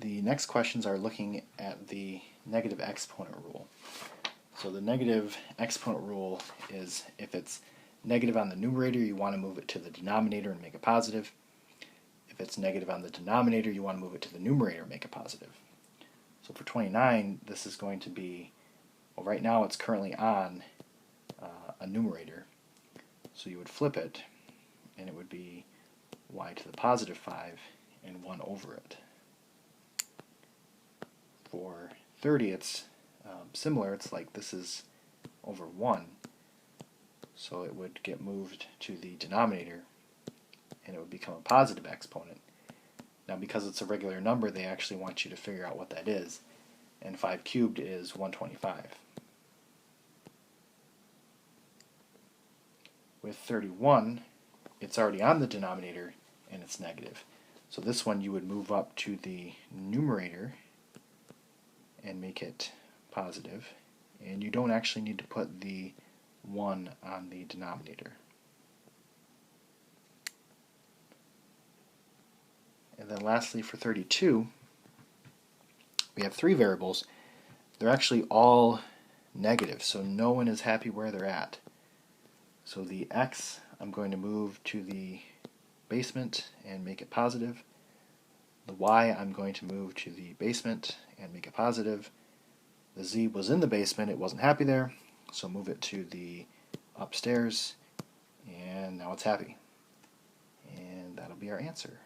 The next questions are looking at the negative exponent rule. So the negative exponent rule is if it's negative on the numerator, you want to move it to the denominator and make it positive. If it's negative on the denominator, you want to move it to the numerator and make it positive. So for 29, this is going to be, well, right now it's currently on a numerator. So you would flip it, and it would be y to the positive 5 and 1 over it. For 30, it's similar. It's like this is over 1. So it would get moved to the denominator, and it would become a positive exponent. Now, because it's a regular number, they actually want you to figure out what that is. And 5 cubed is 125. With 31, it's already on the denominator, and it's negative. So this one you would move up to the numerator and make it positive. And you don't actually need to put the 1 on the denominator. And then lastly, for 32, we have 3 variables. They're actually all negative, so no one is happy where they're at. So the x, I'm going to move to the basement and make it positive. The y, I'm going to move to the basement and make it positive. The z was in the basement, it wasn't happy there, so move it to the upstairs, and now it's happy. And that'll be our answer.